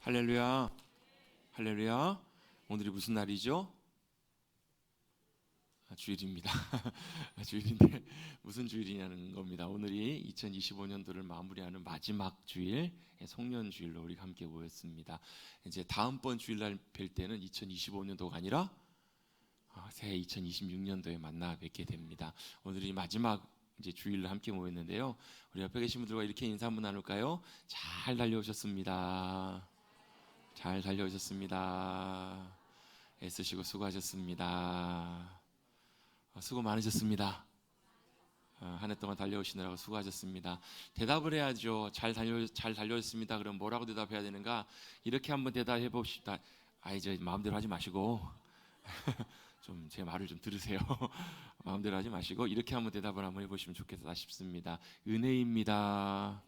할렐루야. 할렐루야. 오늘이 무슨 날이죠? 주일입니다. 주일인데 무슨 주일이냐는 겁니다. 오늘이 2025년도를 마무리하는 마지막 주일, 송년 주일로 우리가 함께 모였습니다. 이제 다음번 주일날 뵐 때는 2025년도가 아니라 새해 2026년도에 만나 뵙게 됩니다. 오늘이 마지막 이제 주일로 함께 모였는데요. 우리 옆에 계신 분들과 이렇게 인사 한번 나눌까요? 잘 달려오셨습니다. 잘 달려오셨습니다. 애쓰시고 수고하셨습니다. 수고 많으셨습니다. 한 해 동안 달려오시느라고 수고하셨습니다. 대답을 해야죠. 잘 달려오셨습니다. 그럼 뭐라고 대답해야 되는가? 이렇게 한번 대답해 봅시다. 이제 마음대로 하지 마시고 좀 제 말을 좀 들으세요. 마음대로 하지 마시고 이렇게 한번 대답을 한번 해보시면 좋겠다 싶습니다. 은혜입니다.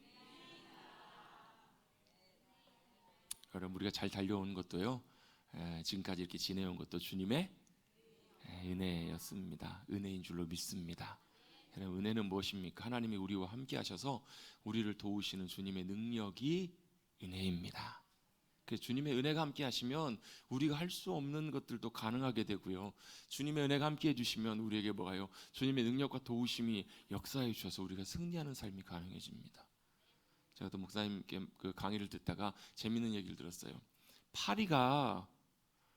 여러분, 우리가 잘 달려온 것도요, 지금까지 이렇게 지내온 것도 주님의 은혜였습니다. 은혜인 줄로 믿습니다. 여러분, 은혜는 무엇입니까? 하나님이 우리와 함께 하셔서 우리를 도우시는 주님의 능력이 은혜입니다. 그래서 주님의 은혜가 함께 하시면 우리가 할 수 없는 것들도 가능하게 되고요, 주님의 은혜가 함께 해주시면 우리에게 뭐가요? 주님의 능력과 도우심이 역사해 주셔서 우리가 승리하는 삶이 가능해집니다. 제가 또 목사님께 그 강의를 듣다가 재밌는 얘기를 들었어요. 파리가,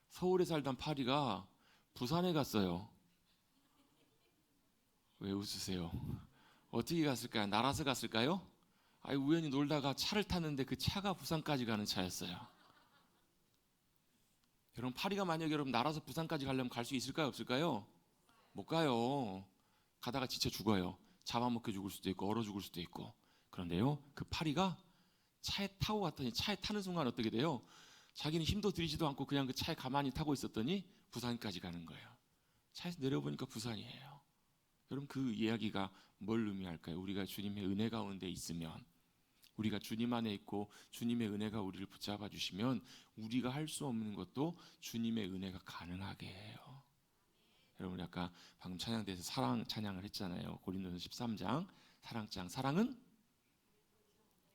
서울에 살던 파리가 부산에 갔어요. 왜 웃으세요? 어떻게 갔을까요? 날아서 갔을까요? 우연히 놀다가 차를 탔는데 그 차가 부산까지 가는 차였어요. 여러분, 파리가 만약에 여러분 날아서 부산까지 가려면 갈 수 있을까요? 없을까요? 못 가요. 가다가 지쳐 죽어요. 잡아먹혀 죽을 수도 있고 얼어 죽을 수도 있고. 그런데요, 그 파리가 차에 타고 갔더니 차에 타는 순간 어떻게 돼요? 자기는 힘도 들이지도 않고 그냥 그 차에 가만히 타고 있었더니 부산까지 가는 거예요. 차에서 내려보니까 부산이에요. 여러분, 그 이야기가 뭘 의미할까요? 우리가 주님의 은혜 가운데 있으면, 우리가 주님 안에 있고 주님의 은혜가 우리를 붙잡아 주시면 우리가 할 수 없는 것도 주님의 은혜가 가능하게 해요. 여러분, 아까 방금 찬양대에서 사랑 찬양을 했잖아요. 고린도서 13장 사랑장. 사랑은,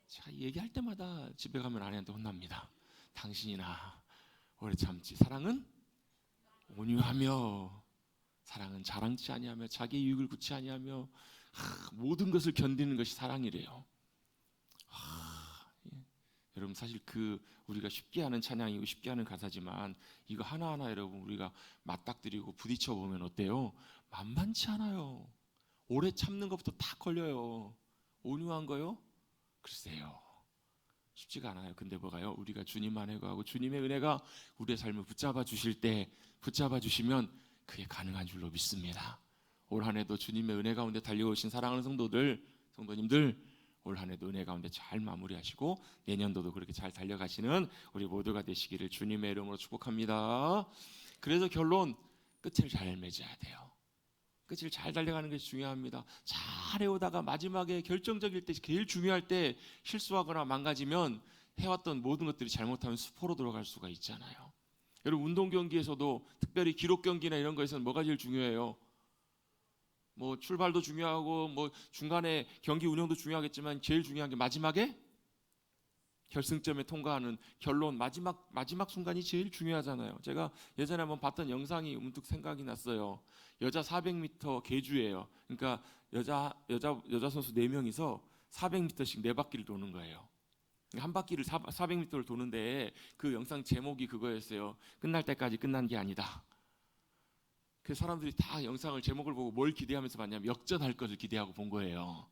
제가 얘기할 때마다 집에 가면 아내한테 혼납니다. 당신이나 오래 참지. 사랑은 온유하며, 사랑은 자랑치 아니하며, 자기 유익을 구치 아니하며, 모든 것을 견디는 것이 사랑이래요. 예. 여러분, 사실 우리가 쉽게 하는 찬양이고 쉽게 하는 가사지만 이거 하나하나 여러분 우리가 맞닥뜨리고 부딪혀 보면 어때요? 만만치 않아요. 오래 참는 것부터 다 걸려요. 온유한 거요? 글쎄요, 쉽지가 않아요. 근데 뭐가요? 우리가 주님 안에 거하고 주님의 은혜가 우리의 삶을 붙잡아 주실 때, 붙잡아 주시면 그게 가능한 줄로 믿습니다. 올 한 해도 주님의 은혜 가운데 달려오신 사랑하는 성도님들, 올 한 해도 은혜 가운데 잘 마무리하시고 내년도도 그렇게 잘 달려가시는 우리 모두가 되시기를 주님의 이름으로 축복합니다. 그래서 결론, 끝을 잘 맺어야 돼요. 끝을 잘 달려가는 것이 중요합니다. 잘 해오다가 마지막에 결정적일 때, 제일 중요할 때 실수하거나 망가지면 해왔던 모든 것들이 잘못하면 수포로 들어갈 수가 있잖아요. 여러분, 운동 경기에서도 특별히 기록 경기나 이런 거에서는 뭐가 제일 중요해요? 뭐 출발도 중요하고 뭐 중간에 경기 운영도 중요하겠지만 제일 중요한 게 마지막에 결승점에 통과하는 결론, 마지막 순간이 제일 중요하잖아요. 제가 예전에 한번 봤던 영상이 문득 생각이 났어요. 여자 400m 계주예요. 그러니까 여자 선수 4명이서 400m씩 4바퀴를 도는 거예요. 한 바퀴를 400m를 도는데 그 영상 제목이 그거였어요. 끝날 때까지 끝난 게 아니다. 그 사람들이 다 영상을 제목을 보고 뭘 기대하면서 봤냐면 역전할 것을 기대하고 본 거예요.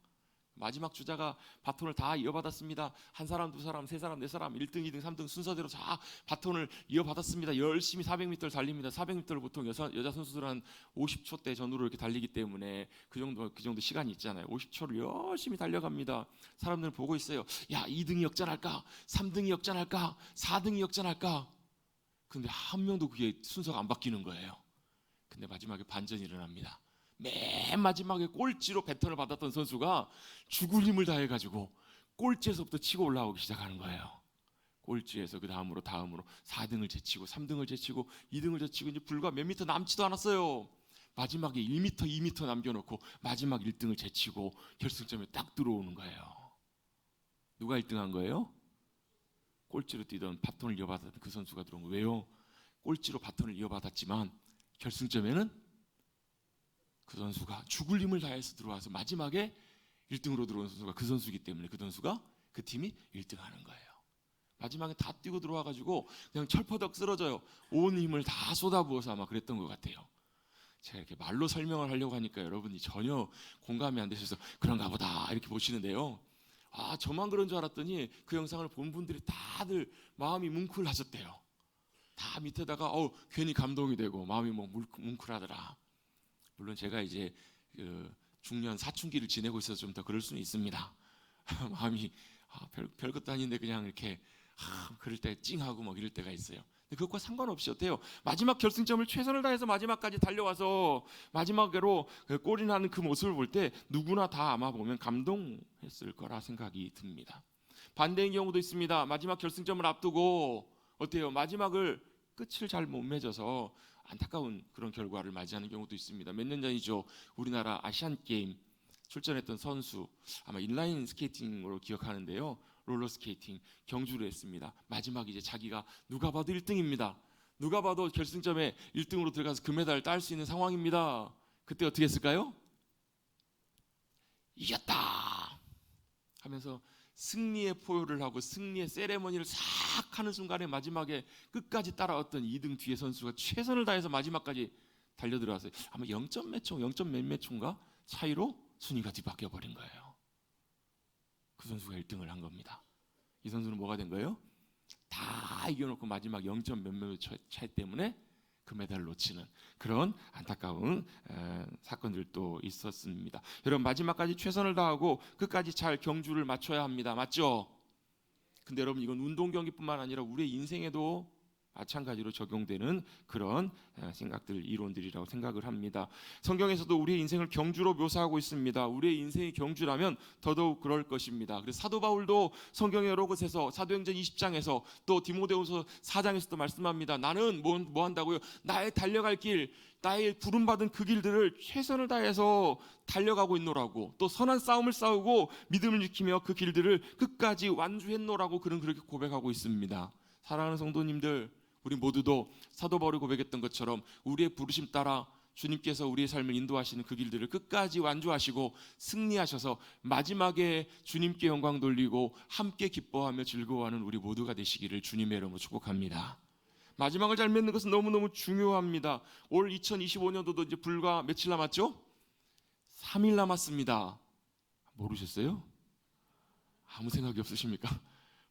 마지막 주자가 바톤을 다 이어받았습니다. 한 사람, 두 사람, 세 사람, 네 사람, 1등, 2등, 3등 순서대로 다 바톤을 이어받았습니다. 열심히 400m를 달립니다. 400m를 보통 여자 선수들은 한 50초대 전후로 이렇게 달리기 때문에 그 정도 시간이 있잖아요. 50초를 열심히 달려갑니다. 사람들은 보고 있어요. 야, 2등이 역전할까? 3등이 역전할까? 4등이 역전할까? 근데 한 명도 그게 순서가 안 바뀌는 거예요. 근데 마지막에 반전이 일어납니다. 맨 마지막에 꼴찌로 배턴을 받았던 선수가 죽을 힘을 다해가지고 꼴찌에서부터 치고 올라오기 시작하는 거예요. 꼴찌에서 그 다음으로 4등을 제치고 3등을 제치고 2등을 제치고 이제 불과 몇 미터 남지도 않았어요. 마지막에 1미터, 2미터 남겨놓고 마지막 1등을 제치고 결승점에 딱 들어오는 거예요. 누가 1등 한 거예요? 꼴찌로 뛰던 바톤을 이어받았던 그 선수가 들어온 거예요. 왜요? 꼴찌로 바톤을 이어받았지만 결승점에는 그 선수가 죽을 힘을 다해서 들어와서 마지막에 1등으로 들어온 선수가 그 선수이기 때문에 그 팀이 1등하는 거예요. 마지막에 다 뛰고 들어와가지고 그냥 철퍼덕 쓰러져요. 온 힘을 다 쏟아부어서 아마 그랬던 것 같아요. 제가 이렇게 말로 설명을 하려고 하니까 여러분이 전혀 공감이 안 되셔서 그런가 보다 이렇게 보시는데요. 저만 그런 줄 알았더니 그 영상을 본 분들이 다들 마음이 뭉클하셨대요. 다 밑에다가 괜히 감동이 되고 마음이 뭉클하더라. 물론 제가 이제 중년 사춘기를 지내고 있어서 좀 더 그럴 수는 있습니다. 마음이 별것도 아닌데 그냥 이렇게 그럴 때 찡하고 이럴 때가 있어요. 근데 그것과 상관없이 어때요? 마지막 결승점을 최선을 다해서 마지막까지 달려와서 마지막으로 골이 나는 그 모습을 볼 때 누구나 다 아마 보면 감동했을 거라 생각이 듭니다. 반대인 경우도 있습니다. 마지막 결승점을 앞두고 어때요? 마지막을 끝을 잘 못 맺어서 안타까운 그런 결과를 맞이하는 경우도 있습니다. 몇 년 전이죠. 우리나라 아시안 게임 출전했던 선수 아마 인라인 스케이팅으로 기억하는데요. 롤러스케이팅 경주를 했습니다. 마지막 이제 자기가 누가 봐도 1등입니다. 누가 봐도 결승점에 1등으로 들어가서 금메달을 딸 수 있는 상황입니다. 그때 어떻게 했을까요? 이겼다 하면서 승리의 포효를 하고 승리의 세레머니를 싹 하는 순간에 마지막에 끝까지 따라왔던 2등 뒤에 선수가 최선을 다해서 마지막까지 달려들어왔어요. 아마 0점 몇몇 초인가 차이로 순위가 뒤바뀌어 버린 거예요. 그 선수가 1등을 한 겁니다. 이 선수는 뭐가 된 거예요? 다 이겨놓고 마지막 0점 몇몇 차이 때문에 금메달을 놓치는 그런 안타까운 사건들도 있었습니다. 여러분 마지막까지 최선을 다하고 끝까지 잘 경주를 마쳐야 합니다. 맞죠? 근데 여러분 이건 운동 경기뿐만 아니라 우리의 인생에도 마찬가지로 적용되는 그런 생각들, 이론들이라고 생각을 합니다. 성경에서도 우리의 인생을 경주로 묘사하고 있습니다. 우리의 인생이 경주라면 더더욱 그럴 것입니다. 그래서 사도 바울도 성경의 여러 곳에서 사도행전 20장에서 또 디모데후서 4장에서도 말씀합니다. 나는 뭐 한다고요? 나의 달려갈 길, 나의 부름받은 그 길들을 최선을 다해서 달려가고 있노라고, 또 선한 싸움을 싸우고 믿음을 지키며 그 길들을 끝까지 완주했노라고 그는 그렇게 고백하고 있습니다. 사랑하는 성도님들, 우리 모두도 사도 바울이 고백했던 것처럼 우리의 부르심 따라 주님께서 우리의 삶을 인도하시는 그 길들을 끝까지 완주하시고 승리하셔서 마지막에 주님께 영광 돌리고 함께 기뻐하며 즐거워하는 우리 모두가 되시기를 주님의 이름으로 축복합니다. 마지막을 잘 맺는 것은 너무너무 중요합니다. 올 2025년도도 이제 불과 며칠 남았죠? 3일 남았습니다. 모르셨어요? 아무 생각이 없으십니까?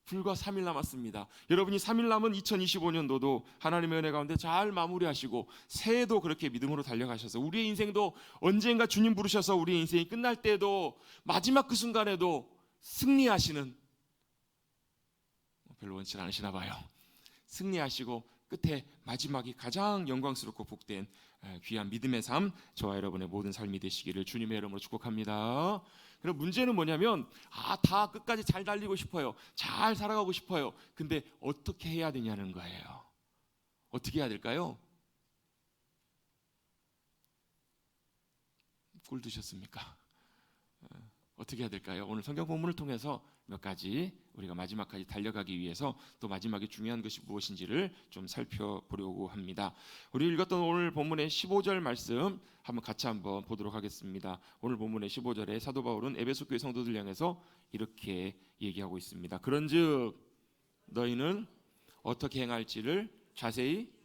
불과 3일 남았습니다. 여러분이 3일 남은 2025년도도 하나님의 은혜 가운데 잘 마무리하시고 새해도 그렇게 믿음으로 달려가셔서 우리의 인생도 언젠가 주님 부르셔서 우리의 인생이 끝날 때도 마지막 그 순간에도 승리하시는, 별로 원치 않으시나 봐요. 승리하시고 끝에 마지막이 가장 영광스럽고 복된 귀한 믿음의 삶, 저와 여러분의 모든 삶이 되시기를 주님의 이름으로 축복합니다. 그럼 문제는 뭐냐면 다 끝까지 잘 달리고 싶어요. 잘 살아가고 싶어요. 근데 어떻게 해야 되냐는 거예요. 어떻게 해야 될까요? 꿀 드셨습니까? 어떻게 해야 될까요? 오늘 성경 본문을 통해서 몇 가지 우리가 마지막까지 달려가기 위해서 또 마지막에 중요한 것이 무엇인지를 좀 살펴보려고 합니다. 우리 읽었던 오늘 본문의 15절 말씀 같이 한번 보도록 하겠습니다. 오늘 본문의 15절에 사도 바울은 에베소 교회 성도들 향해서 이렇게 얘기하고 있습니다. 그런즉 너희는 어떻게 행할지를 자세히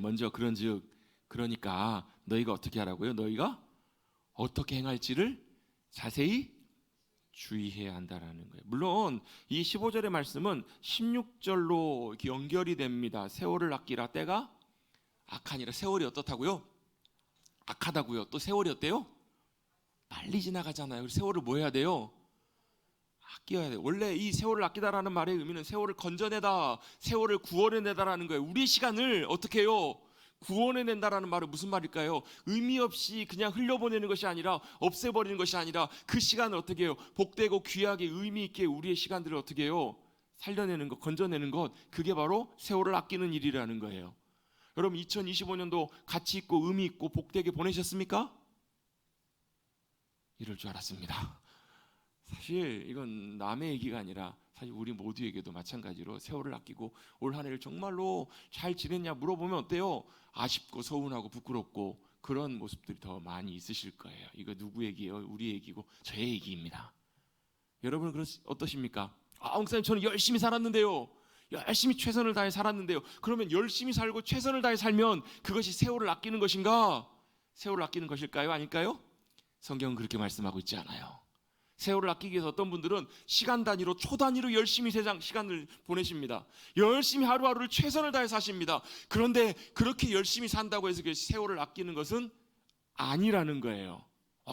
먼저 그러니까 너희가 어떻게 하라고요? 너희가 어떻게 행할지를 자세히 주의해야 한다라는 거예요. 물론 이 15절의 말씀은 16절로 연결이 됩니다. 세월을 아끼라 때가 악하니라. 세월이 어떻다고요? 악하다고요. 또 세월이 어때요? 빨리 지나가잖아요. 세월을 뭐 해야 돼요? 아껴야 돼요. 원래 이 세월을 아끼다라는 말의 의미는 세월을 건져내다, 세월을 구원해내다라는 거예요. 우리의 시간을 어떻게 해요? 구원해낸다라는 말은 무슨 말일까요? 의미 없이 그냥 흘려보내는 것이 아니라, 없애버리는 것이 아니라 그 시간을 어떻게 해요? 복되고 귀하게 의미 있게 우리의 시간들을 어떻게 해요? 살려내는 것, 건져내는 것, 그게 바로 세월을 아끼는 일이라는 거예요. 여러분 2025년도 가치 있고 의미 있고 복되게 보내셨습니까? 이럴 줄 알았습니다. 사실 이건 남의 얘기가 아니라 사실 우리 모두에게도 마찬가지로 세월을 아끼고 올 한 해를 정말로 잘 지냈냐 물어보면 어때요? 아쉽고 서운하고 부끄럽고 그런 모습들이 더 많이 있으실 거예요. 이거 누구 얘기예요? 우리 얘기고 저의 얘기입니다. 여러분은 어떠십니까? 목사님 저는 열심히 살았는데요. 열심히 최선을 다해 살았는데요. 그러면 열심히 살고 최선을 다해 살면 그것이 세월을 아끼는 것인가? 세월을 아끼는 것일까요? 아닐까요? 성경은 그렇게 말씀하고 있지 않아요. 세월을 아끼기 위해서 어떤 분들은 시간 단위로 초 단위로 열심히 세상 시간을 보내십니다. 열심히 하루하루를 최선을 다해 사십니다. 그런데 그렇게 열심히 산다고 해서 세월을 아끼는 것은 아니라는 거예요.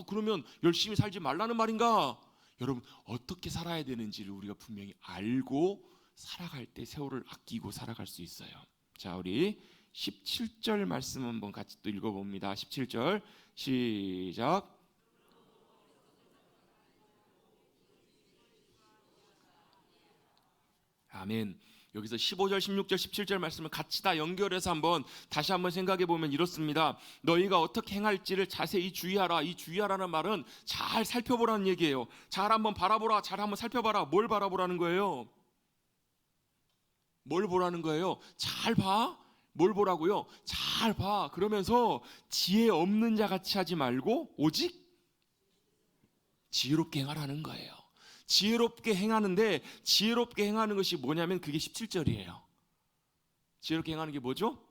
그러면 열심히 살지 말라는 말인가? 여러분 어떻게 살아야 되는지를 우리가 분명히 알고 살아갈 때 세월을 아끼고 살아갈 수 있어요. 자, 우리 17절 말씀 한번 같이 또 읽어봅니다. 17절 시작. 아멘. 여기서 15절, 16절, 17절 말씀을 같이 다 연결해서 다시 한번 생각해 보면 이렇습니다. 너희가 어떻게 행할지를 자세히 주의하라. 이 주의하라는 말은 잘 살펴보라는 얘기예요. 잘 한번 바라보라. 잘 한번 살펴봐라. 뭘 바라보라는 거예요? 뭘 보라는 거예요? 잘 봐. 뭘 보라고요? 잘 봐. 그러면서 지혜 없는 자 같이 하지 말고 오직 지혜롭게 행하라는 거예요. 지혜롭게 행하는데 지혜롭게 행하는 것이 뭐냐면 그게 17절이에요. 지혜롭게 행하는 게 뭐죠?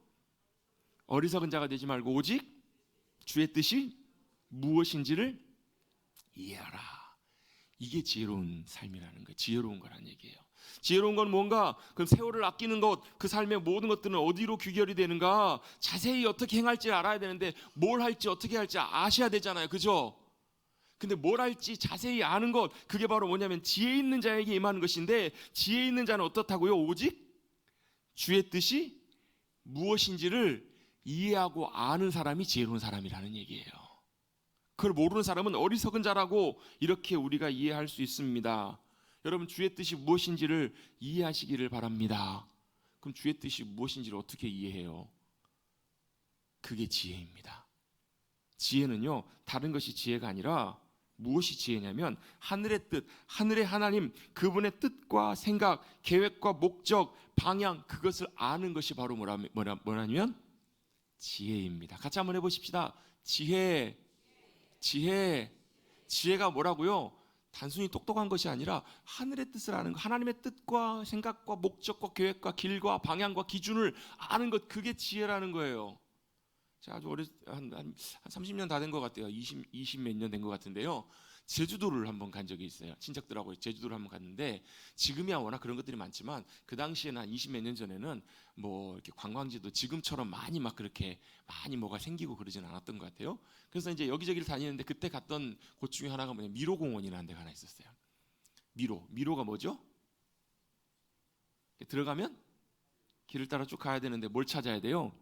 어리석은 자가 되지 말고 오직 주의 뜻이 무엇인지를 이해하라. 이게 지혜로운 삶이라는 거예요. 지혜로운 거란 얘기예요. 지혜로운 건 뭔가? 그럼 세월을 아끼는 것, 그 삶의 모든 것들은 어디로 귀결이 되는가? 자세히 어떻게 행할지 알아야 되는데 뭘 할지 어떻게 할지 아셔야 되잖아요. 그죠? 근데 뭘 할지 자세히 아는 것, 그게 바로 뭐냐면 지혜 있는 자에게 임하는 것인데, 지혜 있는 자는 어떻다고요? 오직 주의 뜻이 무엇인지를 이해하고 아는 사람이 지혜로운 사람이라는 얘기예요. 그걸 모르는 사람은 어리석은 자라고 이렇게 우리가 이해할 수 있습니다. 여러분 주의 뜻이 무엇인지를 이해하시기를 바랍니다. 그럼 주의 뜻이 무엇인지를 어떻게 이해해요? 그게 지혜입니다. 지혜는요, 다른 것이 지혜가 아니라 무엇이 지혜냐면 하늘의 뜻, 하늘의 하나님, 그분의 뜻과 생각, 계획과 목적, 방향, 그것을 아는 것이 바로 뭐라면 지혜입니다. 같이 한번 해보십시다. 지혜. 지혜가 뭐라고요? 단순히 똑똑한 것이 아니라 하늘의 뜻을 아는 것, 하나님의 뜻과 생각과 목적과 계획과 길과 방향과 기준을 아는 것, 그게 지혜라는 거예요. 제가 아주 오래 한 30년 다 된 것 같아요. 20 몇 년 된 것 같은데요. 제주도를 한번 간 적이 있어요. 친척들하고 제주도를 한번 갔는데, 지금이야 워낙 그런 것들이 많지만 그 당시에는 한 20 몇 년 전에는 뭐 이렇게 관광지도 지금처럼 많이 막 그렇게 많이 뭐가 생기고 그러진 않았던 것 같아요. 그래서 이제 여기저기를 다니는데 그때 갔던 곳 중에 하나가 뭐냐면 미로공원이라는 데가 하나 있었어요. 미로가 뭐죠? 들어가면 길을 따라 쭉 가야 되는데 뭘 찾아야 돼요?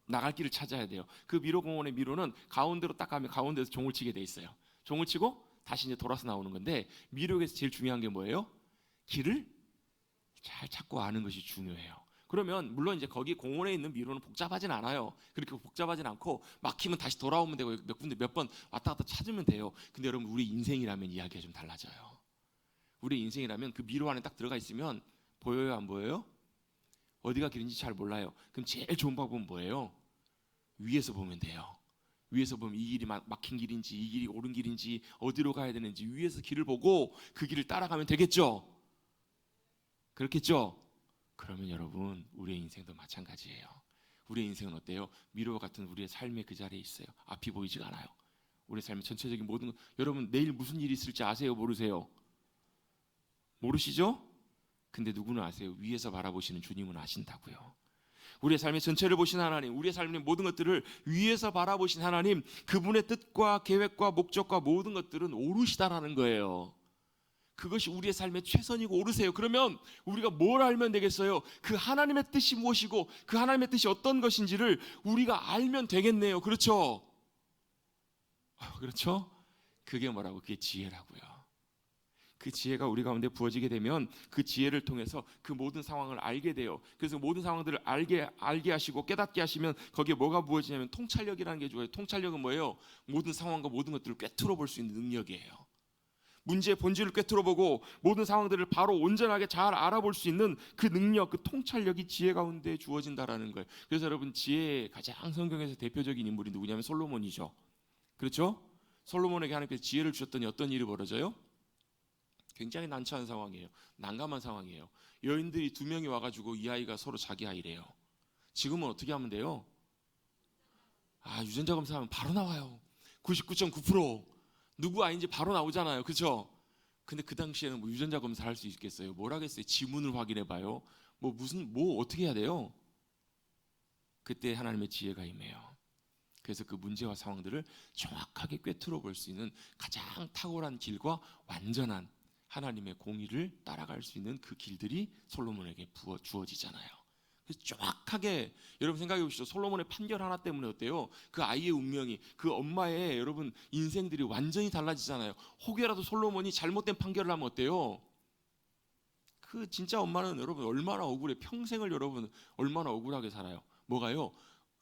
나갈 길을 찾아야 돼요. 그 미로공원의 미로는 가운데로 딱 가면 가운데서 종을 치게 돼 있어요. 종을 치고 다시 이제 돌아서 나오는 건데, 미로에서 제일 중요한 게 뭐예요? 길을 잘 찾고 아는 것이 중요해요. 그러면 물론 이제 거기 공원에 있는 미로는 복잡하진 않아요. 그렇게 복잡하진 않고 막히면 다시 돌아오면 되고 몇 번 왔다 갔다 찾으면 돼요. 근데 여러분 우리 인생이라면 이야기가 좀 달라져요. 우리 인생이라면 그 미로 안에 딱 들어가 있으면 보여요, 안 보여요? 어디가 길인지 잘 몰라요. 그럼 제일 좋은 방법은 뭐예요? 위에서 보면 돼요. 위에서 보면 이 길이 막힌 길인지 이 길이 옳은 길인지 어디로 가야 되는지 위에서 길을 보고 그 길을 따라가면 되겠죠? 그렇겠죠? 그러면 여러분 우리의 인생도 마찬가지예요. 우리의 인생은 어때요? 미로와 같은 우리의 삶의 그 자리에 있어요. 앞이 보이지가 않아요. 우리 삶의 전체적인 모든 것, 여러분 내일 무슨 일이 있을지 아세요? 모르세요? 모르시죠? 근데 누구는 아세요? 위에서 바라보시는 주님은 아신다고요. 우리의 삶의 전체를 보신 하나님, 우리의 삶의 모든 것들을 위에서 바라보신 하나님, 그분의 뜻과 계획과 목적과 모든 것들은 오르시다라는 거예요. 그것이 우리의 삶의 최선이고 오르세요. 그러면 우리가 뭘 알면 되겠어요? 그 하나님의 뜻이 무엇이고 그 하나님의 뜻이 어떤 것인지를 우리가 알면 되겠네요. 그렇죠? 그렇죠? 그게 뭐라고? 그게 지혜라고요. 그 지혜가 우리 가운데 부어지게 되면 그 지혜를 통해서 그 모든 상황을 알게 돼요. 그래서 모든 상황들을 알게 하시고 깨닫게 하시면 거기에 뭐가 부어지냐면 통찰력이라는 게 좋아요. 통찰력은 뭐예요? 모든 상황과 모든 것들을 꿰뚫어 볼 수 있는 능력이에요. 문제의 본질을 꿰뚫어 보고 모든 상황들을 바로 온전하게 잘 알아볼 수 있는 그 능력, 그 통찰력이 지혜 가운데 주어진다라는 거예요. 그래서 여러분, 지혜의 가장 성경에서 대표적인 인물이 누구냐면 솔로몬이죠. 그렇죠? 솔로몬에게 하나님께서 지혜를 주셨더니 어떤 일이 벌어져요? 굉장히 난처한 상황이에요. 난감한 상황이에요. 여인들이 2명이 와가지고 이 아이가 서로 자기 아이래요. 지금은 어떻게 하면 돼요? 유전자 검사하면 바로 나와요. 99.9% 누구 아이인지 바로 나오잖아요. 그렇죠? 근데 그 당시에는 뭐 유전자 검사할 수 있겠어요? 뭘 하겠어요? 지문을 확인해 봐요. 뭐 어떻게 해야 돼요? 그때 하나님의 지혜가 임해요. 그래서 그 문제와 상황들을 정확하게 꿰뚫어 볼 수 있는 가장 탁월한 길과 완전한 하나님의 공의를 따라갈 수 있는 그 길들이 솔로몬에게 주어지잖아요. 그래서 정확하게 여러분 생각해 보시죠. 솔로몬의 판결 하나 때문에 어때요? 그 아이의 운명이, 그 엄마의 여러분 인생들이 완전히 달라지잖아요. 혹여라도 솔로몬이 잘못된 판결을 하면 어때요? 그 진짜 엄마는 여러분 얼마나 억울해. 평생을 여러분 얼마나 억울하게 살아요. 뭐가요?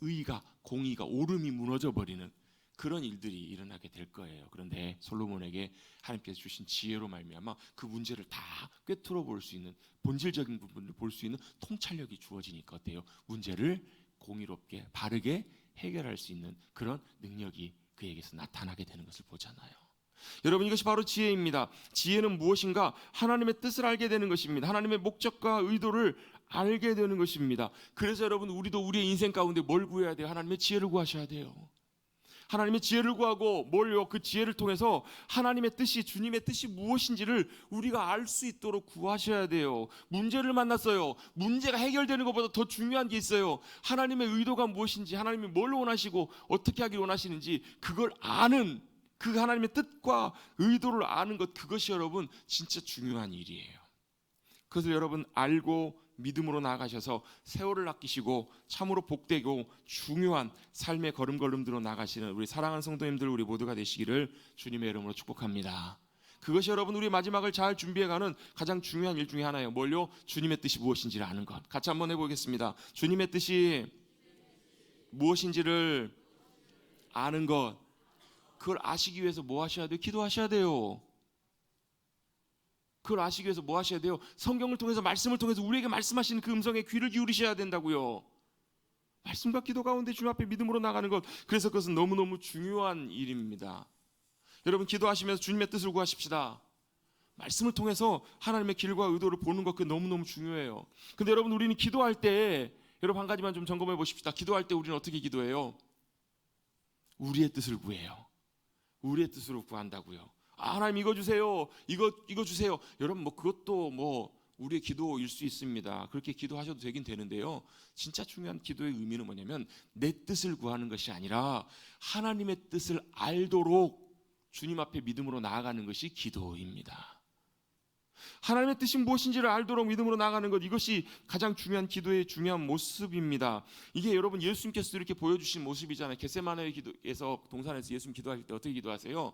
의가, 공의가, 옳음이 무너져 버리는 그런 일들이 일어나게 될 거예요. 그런데 솔로몬에게 하나님께서 주신 지혜로 말미암아 그 문제를 다 꿰뚫어 볼 수 있는, 본질적인 부분을 볼 수 있는 통찰력이 주어지니까 어때요? 문제를 공의롭게 바르게 해결할 수 있는 그런 능력이 그에게서 나타나게 되는 것을 보잖아요. 여러분, 이것이 바로 지혜입니다. 지혜는 무엇인가? 하나님의 뜻을 알게 되는 것입니다. 하나님의 목적과 의도를 알게 되는 것입니다. 그래서 여러분, 우리도 우리의 인생 가운데 뭘 구해야 돼요? 하나님의 지혜를 구하셔야 돼요. 하나님의 지혜를 구하고 뭘요? 그 지혜를 통해서 하나님의 뜻이, 주님의 뜻이 무엇인지를 우리가 알 수 있도록 구하셔야 돼요. 문제를 만났어요. 문제가 해결되는 것보다 더 중요한 게 있어요. 하나님의 의도가 무엇인지, 하나님이 뭘 원하시고 어떻게 하길 원하시는지 그걸 아는, 그 하나님의 뜻과 의도를 아는 것, 그것이 여러분 진짜 중요한 일이에요. 그것을 여러분 알고 믿음으로 나아가셔서 세월을 아끼시고 참으로 복되고 중요한 삶의 걸음걸음들로 나가시는 우리 사랑하는 성도님들, 우리 모두가 되시기를 주님의 이름으로 축복합니다. 그것이 여러분 우리 마지막을 잘 준비해가는 가장 중요한 일 중에 하나예요. 뭘요? 주님의 뜻이 무엇인지를 아는 것. 같이 한번 해보겠습니다. 주님의 뜻이 무엇인지를 아는 것. 그걸 아시기 위해서 뭐 하셔야 돼요? 기도하셔야 돼요. 그걸 아시기 위해서 뭐 하셔야 돼요? 성경을 통해서, 말씀을 통해서 우리에게 말씀하시는 그 음성에 귀를 기울이셔야 된다고요. 말씀과 기도 가운데 주님 앞에 믿음으로 나가는 것, 그래서 그것은 너무너무 중요한 일입니다. 여러분, 기도하시면서 주님의 뜻을 구하십시다. 말씀을 통해서 하나님의 길과 의도를 보는 것, 그게 너무너무 중요해요. 근데 여러분, 우리는 기도할 때, 여러분 한 가지만 좀 점검해 보십시다. 기도할 때 우리는 어떻게 기도해요? 우리의 뜻을 구해요. 우리의 뜻으로 구한다고요. 하나님 이거 주세요. 이거 주세요. 여러분 그것도 우리의 기도일 수 있습니다. 그렇게 기도하셔도 되긴 되는데요. 진짜 중요한 기도의 의미는 뭐냐면 내 뜻을 구하는 것이 아니라 하나님의 뜻을 알도록 주님 앞에 믿음으로 나아가는 것이 기도입니다. 하나님의 뜻이 무엇인지를 알도록 믿음으로 나아가는 것, 이것이 가장 중요한 기도의 중요한 모습입니다. 이게 여러분 예수님께서 이렇게 보여주신 모습이잖아요. 겟세마네 기도에서, 동산에서 예수님 기도하실 때 어떻게 기도하세요?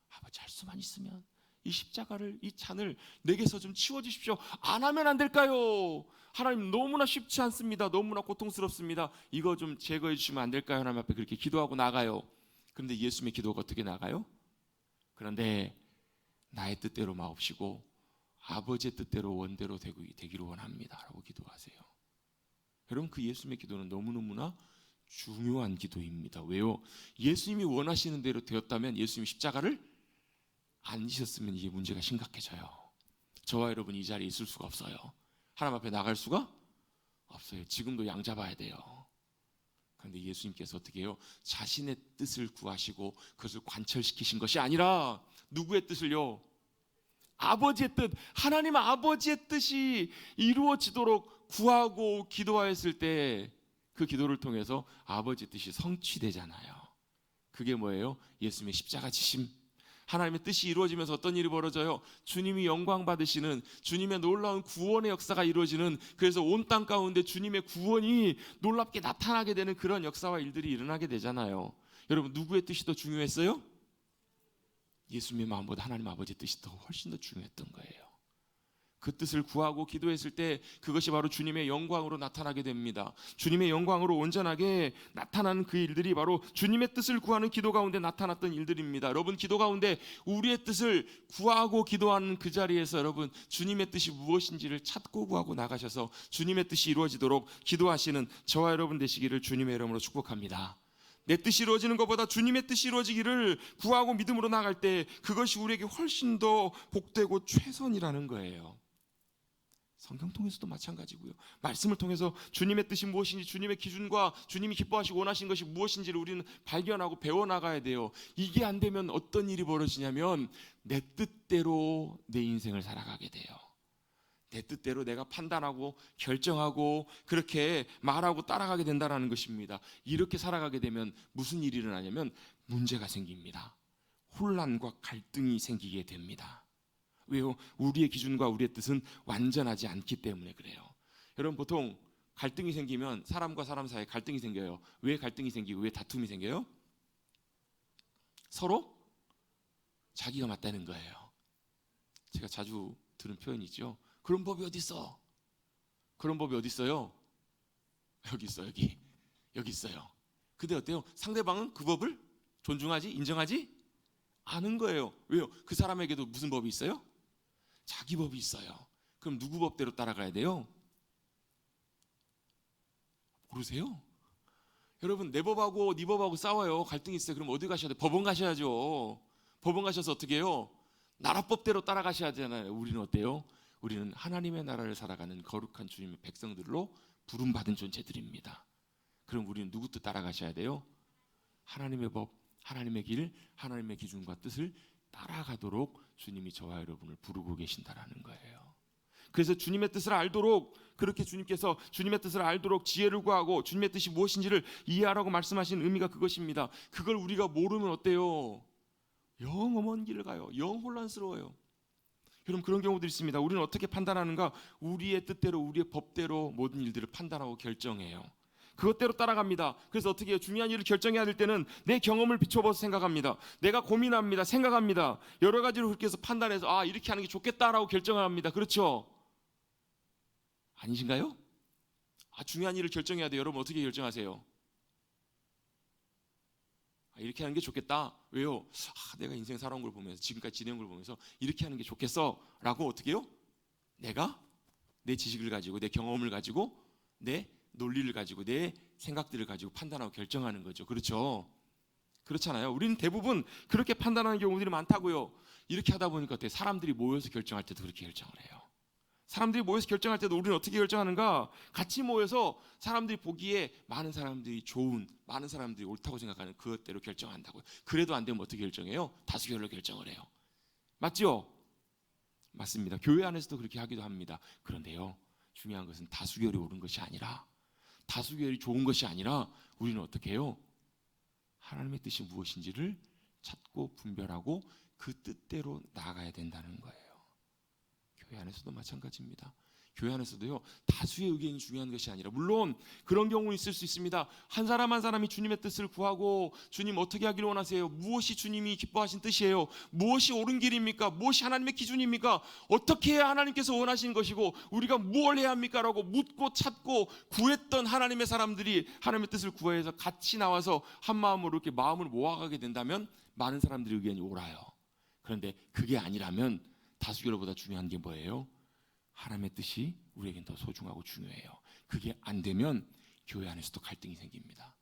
아버지, 할 수만 있으면 이 십자가를, 이 잔을 내게서 좀 치워주십시오. 안 하면 안 될까요? 하나님 너무나 쉽지 않습니다. 너무나 고통스럽습니다. 이거 좀 제거해 주시면 안 될까요? 하나님 앞에 그렇게 기도하고 나가요. 그런데 예수님의 기도가 어떻게 나가요? 그런데 나의 뜻대로 마옵시고 아버지의 뜻대로 원대로 되기를 원합니다 라고 기도하세요. 여러분, 그 예수님의 기도는 너무너무나 중요한 기도입니다. 왜요? 예수님이 원하시는 대로 되었다면 예수님이 십자가를 안 지셨으면 이게 문제가 심각해져요. 저와 여러분이 이 자리에 있을 수가 없어요. 하나님 앞에 나갈 수가 없어요. 지금도 양 잡아야 돼요. 그런데 예수님께서 어떻게 해요? 자신의 뜻을 구하시고 그것을 관철시키신 것이 아니라 누구의 뜻을요? 아버지의 뜻, 하나님 아버지의 뜻이 이루어지도록 구하고 기도하였을 때 그 기도를 통해서 아버지의 뜻이 성취되잖아요. 그게 뭐예요? 예수님의 십자가 지심. 하나님의 뜻이 이루어지면서 어떤 일이 벌어져요? 주님이 영광 받으시는, 주님의 놀라운 구원의 역사가 이루어지는, 그래서 온 땅 가운데 주님의 구원이 놀랍게 나타나게 되는 그런 역사와 일들이 일어나게 되잖아요. 여러분, 누구의 뜻이 더 중요했어요? 예수님의 마음보다 하나님 아버지의 뜻이 훨씬 더 중요했던 거예요. 그 뜻을 구하고 기도했을 때 그것이 바로 주님의 영광으로 나타나게 됩니다. 주님의 영광으로 온전하게 나타나는 그 일들이 바로 주님의 뜻을 구하는 기도 가운데 나타났던 일들입니다. 여러분, 기도 가운데 우리의 뜻을 구하고 기도하는 그 자리에서 여러분, 주님의 뜻이 무엇인지를 찾고 구하고 나가셔서 주님의 뜻이 이루어지도록 기도하시는 저와 여러분 되시기를 주님의 이름으로 축복합니다. 내 뜻이 이루어지는 것보다 주님의 뜻이 이루어지기를 구하고 믿음으로 나갈 때 그것이 우리에게 훨씬 더 복되고 최선이라는 거예요. 성경 통해서도 마찬가지고요. 말씀을 통해서 주님의 뜻이 무엇인지, 주님의 기준과 주님이 기뻐하시고 원하시는 것이 무엇인지를 우리는 발견하고 배워나가야 돼요. 이게 안 되면 어떤 일이 벌어지냐면 내 뜻대로 내 인생을 살아가게 돼요. 내 뜻대로 내가 판단하고 결정하고 그렇게 말하고 따라가게 된다는 것입니다. 이렇게 살아가게 되면 무슨 일이 일어나냐면 문제가 생깁니다. 혼란과 갈등이 생기게 됩니다. 왜요? 우리의 기준과 우리의 뜻은 완전하지 않기 때문에 그래요. 여러분, 보통 갈등이 생기면 사람과 사람 사이에 갈등이 생겨요. 왜 갈등이 생기고 왜 다툼이 생겨요? 서로 자기가 맞다는 거예요. 제가 자주 들은 표현이죠. 그런 법이 어디 있어? 그런 법이 어디 있어요? 여기 있어, 여기 있어요. 근데 어때요? 상대방은 그 법을 존중하지, 인정하지 않은 거예요. 왜요? 그 사람에게도 무슨 법이 있어요? 자기 법이 있어요. 그럼 누구 법대로 따라가야 돼요? 모르세요? 여러분, 내 법하고 네 법하고 싸워요. 갈등이 있어요. 그럼 어디 가셔야 돼요? 법원 가셔야죠. 법원 가셔서 어떻게 해요? 나라법대로 따라가셔야 되잖아요. 우리는 어때요? 우리는 하나님의 나라를 살아가는 거룩한 주님의 백성들로 부름받은 존재들입니다. 그럼 우리는 누구 뜻 따라가셔야 돼요? 하나님의 법, 하나님의 길, 하나님의 기준과 뜻을 따라가도록 주님이 저와 여러분을 부르고 계신다라는 거예요. 그래서 주님의 뜻을 알도록, 그렇게 주님께서 주님의 뜻을 알도록 지혜를 구하고 주님의 뜻이 무엇인지를 이해하라고 말씀하신 의미가 그것입니다. 그걸 우리가 모르면 어때요? 영 엄한 길을 가요. 영 혼란스러워요. 여러분, 그런 경우도 있습니다. 우리는 어떻게 판단하는가? 우리의 뜻대로, 우리의 법대로 모든 일들을 판단하고 결정해요. 그것대로 따라갑니다. 그래서 어떻게 해요? 중요한 일을 결정해야 될 때는 내 경험을 비춰봐서 생각합니다. 내가 고민합니다. 생각합니다. 여러 가지로 그렇게 해서 판단해서 이렇게 하는 게 좋겠다라고 결정을 합니다. 그렇죠? 아니신가요? 중요한 일을 결정해야 돼요. 여러분, 어떻게 결정하세요? 이렇게 하는 게 좋겠다. 왜요? 내가 인생 살아온 걸 보면서, 지금까지 지내온 걸 보면서 이렇게 하는 게 좋겠어 라고 어떻게 해요? 내가 내 지식을 가지고, 내 경험을 가지고, 내 논리를 가지고, 내 생각들을 가지고 판단하고 결정하는 거죠. 그렇죠? 그렇잖아요. 우리는 대부분 그렇게 판단하는 경우들이 많다고요. 이렇게 하다 보니까 어때요? 사람들이 모여서 결정할 때도 그렇게 결정을 해요. 사람들이 모여서 결정할 때도 우리는 어떻게 결정하는가? 같이 모여서 사람들이 보기에 많은 사람들이 좋은, 많은 사람들이 옳다고 생각하는 그것대로 결정한다고요. 그래도 안 되면 어떻게 결정해요? 다수결로 결정을 해요. 맞죠? 맞습니다. 교회 안에서도 그렇게 하기도 합니다. 그런데요, 중요한 것은 다수결이 옳은 것이 아니라, 다수결이 좋은 것이 아니라 우리는 어떻게 해요? 하나님의 뜻이 무엇인지를 찾고 분별하고 그 뜻대로 나아가야 된다는 거예요. 교회 안에서도 마찬가지입니다. 교회 안에서도요, 다수의 의견이 중요한 것이 아니라, 물론 그런 경우는 있을 수 있습니다. 한 사람 한 사람이 주님의 뜻을 구하고, 주님 어떻게 하기를 원하세요? 무엇이 주님이 기뻐하신 뜻이에요? 무엇이 옳은 길입니까? 무엇이 하나님의 기준입니까? 어떻게 해야 하나님께서 원하시는 것이고 우리가 무엇을 해야 합니까? 라고 묻고 찾고 구했던 하나님의 사람들이 하나님의 뜻을 구해서 같이 나와서 한 마음으로 이렇게 마음을 모아가게 된다면 많은 사람들의 의견이 옳아요. 그런데 그게 아니라면 다수결보다 중요한 게 뭐예요? 하나님의 뜻이 우리에겐 더 소중하고 중요해요. 그게 안 되면 교회 안에서도 갈등이 생깁니다.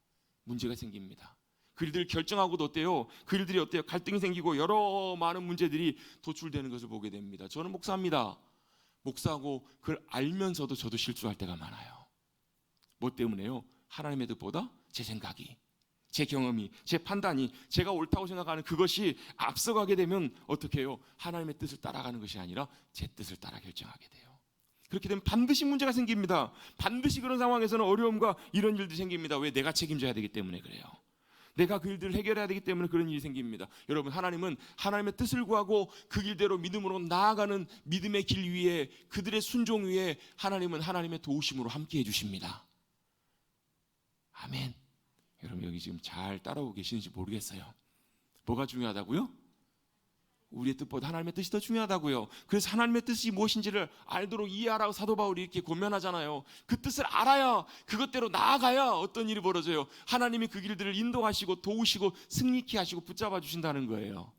문제가 생깁니다. 그 일들을 결정하고도 어때요? 그 일들이 어때요? 갈등이 생기고 여러 많은 문제들이 도출되는 것을 보게 됩니다. 저는 목사입니다. 목사하고 그걸 알면서도 저도 실수할 때가 많아요. 뭐 때문에요? 하나님의 뜻보다 제 생각이, 제 경험이, 제 판단이, 제가 옳다고 생각하는 그것이 앞서가게 되면 어떻게 해요? 하나님의 뜻을 따라가는 것이 아니라 제 뜻을 따라 결정하게 돼요. 그렇게 되면 반드시 문제가 생깁니다. 반드시 그런 상황에서는 어려움과 이런 일들이 생깁니다. 왜? 내가 책임져야 되기 때문에 그래요. 내가 그 일들을 해결해야 되기 때문에 그런 일이 생깁니다. 여러분, 하나님은 하나님의 뜻을 구하고 그 길대로 믿음으로 나아가는 믿음의 길 위에, 그들의 순종 위에 하나님은 하나님의 도우심으로 함께 해주십니다. 아멘. 여러분, 여기 지금 잘 따라오고 계시는지 모르겠어요. 뭐가 중요하다고요? 우리의 뜻보다 하나님의 뜻이 더 중요하다고요. 그래서 하나님의 뜻이 무엇인지를 알도록 이해하라고 사도 바울이 이렇게 권면하잖아요. 그 뜻을 알아야 그것대로 나아가야 어떤 일이 벌어져요. 하나님이 그 길들을 인도하시고 도우시고 승리케 하시고 붙잡아 주신다는 거예요.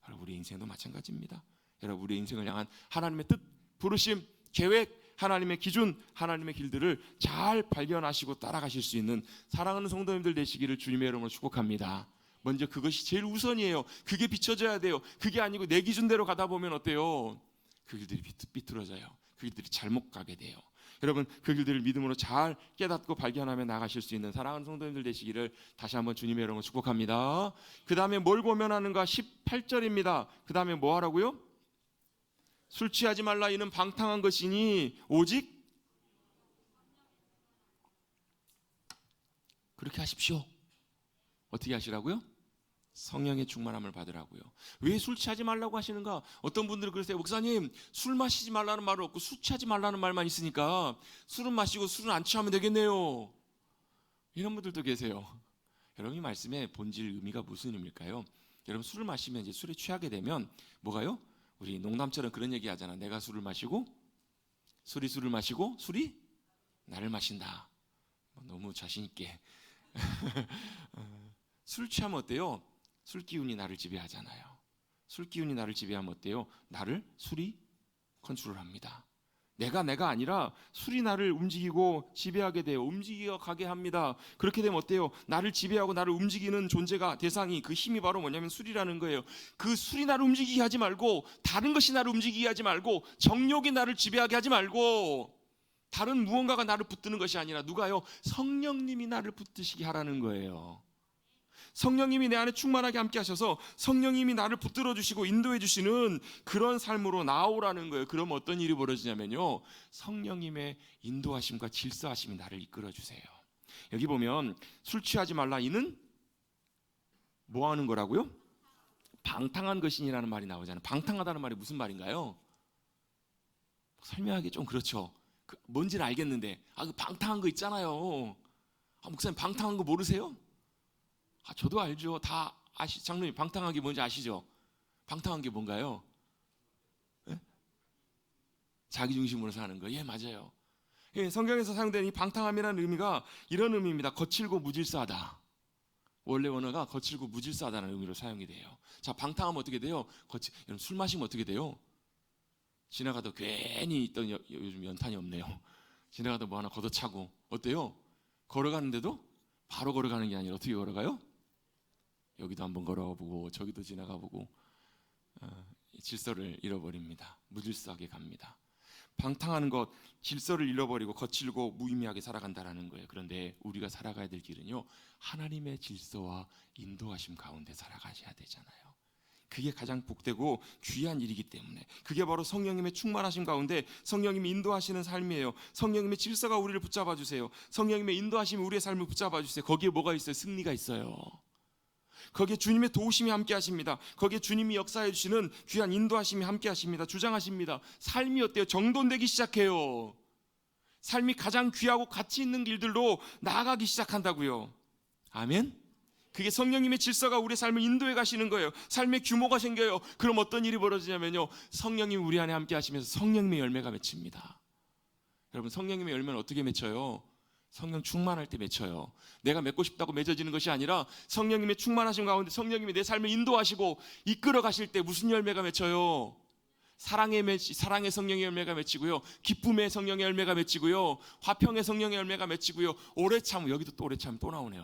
여러분, 우리 인생도 마찬가지입니다. 여러분, 우리 인생을 향한 하나님의 뜻, 부르심, 계획, 하나님의 기준, 하나님의 길들을 잘 발견하시고 따라가실 수 있는 사랑하는 성도님들 되시기를 주님의 이름으로 축복합니다. 먼저 그것이 제일 우선이에요. 그게 비춰져야 돼요. 그게 아니고 내 기준대로 가다 보면 어때요? 그 길들이 비뚤어져요. 그 길들이 잘못 가게 돼요. 여러분, 그 길들을 믿음으로 잘 깨닫고 발견하며 나가실 수 있는 사랑하는 성도님들 되시기를 다시 한번 주님의 이름으로 축복합니다. 그 다음에 뭘 고면하는가? 18절입니다. 그 다음에 뭐 하라고요? 술 취하지 말라. 이는 방탕한 것이니 오직 그렇게 하십시오. 어떻게 하시라고요? 성령의 충만함을 받으라고요. 왜 술 취하지 말라고 하시는가? 어떤 분들은 그러세요. 목사님, 술 마시지 말라는 말은 없고 술 취하지 말라는 말만 있으니까 술은 마시고 술은 안 취하면 되겠네요. 이런 분들도 계세요. 여러분, 이 말씀의 본질 의미가 무슨 의미일까요? 여러분, 술을 마시면 이제 술에 취하게 되면 뭐가요? 우리 농담처럼 그런 얘기 하잖아. 내가 술을 마시고 술이 술을 마시고 술이 나를 마신다. 너무 자신 있게. 술 취하면 어때요? 술 기운이 나를 지배하잖아요. 술 기운이 나를 지배하면 어때요? 나를 술이 컨트롤합니다. 내가 아니라 술이 나를 움직이고 지배하게 돼요. 움직여 가게 합니다. 그렇게 되면 어때요? 나를 지배하고 나를 움직이는 존재가, 대상이, 그 힘이 바로 뭐냐면 술이라는 거예요. 그 술이 나를 움직이게 하지 말고, 다른 것이 나를 움직이게 하지 말고, 정욕이 나를 지배하게 하지 말고, 다른 무언가가 나를 붙드는 것이 아니라 누가요? 성령님이 나를 붙드시게 하라는 거예요. 성령님이 내 안에 충만하게 함께 하셔서 성령님이 나를 붙들어 주시고 인도해 주시는 그런 삶으로 나오라는 거예요. 그럼 어떤 일이 벌어지냐면요, 성령님의 인도하심과 질서하심이 나를 이끌어 주세요. 여기 보면 술 취하지 말라. 이는 뭐 하는 거라고요? 방탕한 것이니라는 말이 나오잖아요. 방탕하다는 말이 무슨 말인가요? 설명하기 좀 그렇죠. 뭔지는 알겠는데, 그 방탕한 거 있잖아요. 목사님, 방탕한 거 모르세요? 저도 알죠. 다 장로님, 방탕한 게 뭔지 아시죠? 방탕한 게 뭔가요? 네? 자기 중심으로 사는 거. 예, 맞아요. 예, 성경에서 사용되는 이 방탕함이라는 의미가 이런 의미입니다. 거칠고 무질서하다. 원래 원어가 거칠고 무질서하다는 의미로 사용이 돼요. 자, 방탕하면 어떻게 돼요? 여러분, 술 마시면 어떻게 돼요? 지나가다 괜히 있던 요즘 연탄이 없네요. 지나가다 뭐 하나 걷어차고 어때요? 걸어가는데도 바로 걸어가는 게 아니라 어떻게 걸어가요? 여기도 한번 걸어보고 저기도 지나가보고 질서를 잃어버립니다. 무질서하게 갑니다. 방탕하는 것, 질서를 잃어버리고 거칠고 무의미하게 살아간다는 거예요. 그런데 우리가 살아가야 될 길은요, 하나님의 질서와 인도하심 가운데 살아가셔야 되잖아요. 그게 가장 복되고 귀한 일이기 때문에, 그게 바로 성령님의 충만하심 가운데 성령님이 인도하시는 삶이에요. 성령님의 질서가 우리를 붙잡아 주세요. 성령님의 인도하심이 우리의 삶을 붙잡아 주세요. 거기에 뭐가 있어요? 승리가 있어요. 거기에 주님의 도우심이 함께 하십니다. 거기에 주님이 역사해 주시는 귀한 인도하심이 함께 하십니다. 주장하십니다. 삶이 어때요? 정돈되기 시작해요. 삶이 가장 귀하고 가치 있는 길들로 나아가기 시작한다고요. 아멘. 그게 성령님의 질서가 우리의 삶을 인도해 가시는 거예요. 삶의 규모가 생겨요. 그럼 어떤 일이 벌어지냐면요, 성령님이 우리 안에 함께 하시면서 성령님의 열매가 맺힙니다. 여러분, 성령님의 열매는 어떻게 맺혀요? 성령 충만할 때 맺혀요. 내가 맺고 싶다고 맺어지는 것이 아니라 성령님의 충만하심 가운데 성령님이 내 삶을 인도하시고 이끌어 가실 때 무슨 열매가 맺혀요? 사랑의 성령의 열매가 맺히고요, 기쁨의 성령의 열매가 맺히고요, 화평의 성령의 열매가 맺히고요, 오래 참, 여기도 또 오래 참 또 나오네요.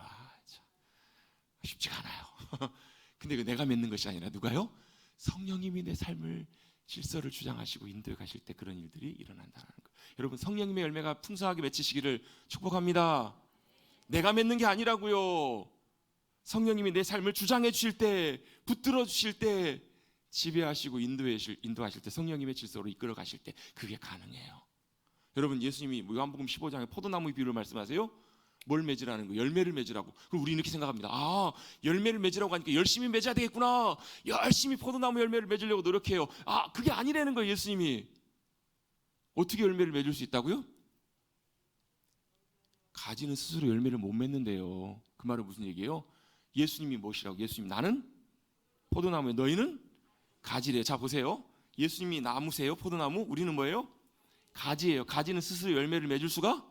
쉽지가 않아요. 근데 내가 맺는 것이 아니라 누가요? 성령님이 내 삶을 질서를 주장하시고 인도해 가실 때 그런 일들이 일어난다는 거예요. 여러분, 성령님의 열매가 풍성하게 맺히시기를 축복합니다. 내가 맺는 게 아니라고요. 성령님이 내 삶을 주장해 주실 때, 붙들어 주실 때, 지배하시고 인도하실 때, 성령님의 질서로 이끌어 가실 때 그게 가능해요. 여러분, 예수님이 요한복음 15장에 포도나무 비유를 말씀하세요. 뭘 맺으라는 거예요? 열매를 맺으라고. 그럼 우리는 이렇게 생각합니다. 열매를 맺으라고 하니까 열심히 맺어야 되겠구나. 열심히 포도나무 열매를 맺으려고 노력해요. 그게 아니라는 거예요. 예수님이 어떻게 열매를 맺을 수 있다고요? 가지는 스스로 열매를 못 맺는데요. 그 말은 무슨 얘기예요? 예수님이 무엇이라고? 예수님, 나는 포도나무에 너희는 가지래요. 자 보세요. 예수님이 나무세요. 포도나무. 우리는 뭐예요? 가지예요. 가지는 스스로 열매를 맺을 수가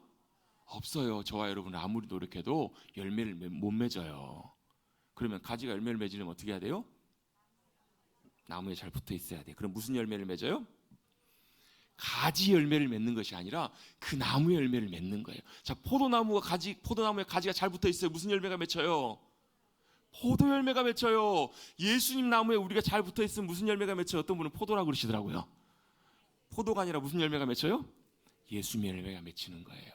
없어요. 저와 여러분은 아무리 노력해도 열매를 못 맺어요. 그러면 가지가 열매를 맺으려면 어떻게 해야 돼요? 나무에 잘 붙어 있어야 돼. 그럼 무슨 열매를 맺어요? 가지 열매를 맺는 것이 아니라 그 나무 열매를 맺는 거예요. 자, 포도나무에 가지가 잘 붙어 있어요. 무슨 열매가 맺혀요? 포도 열매가 맺혀요. 예수님 나무에 우리가 잘 붙어 있으면 무슨 열매가 맺혀요? 어떤 분은 포도라고 그러시더라고요. 포도가 아니라 무슨 열매가 맺혀요? 예수님의 열매가 맺히는 거예요.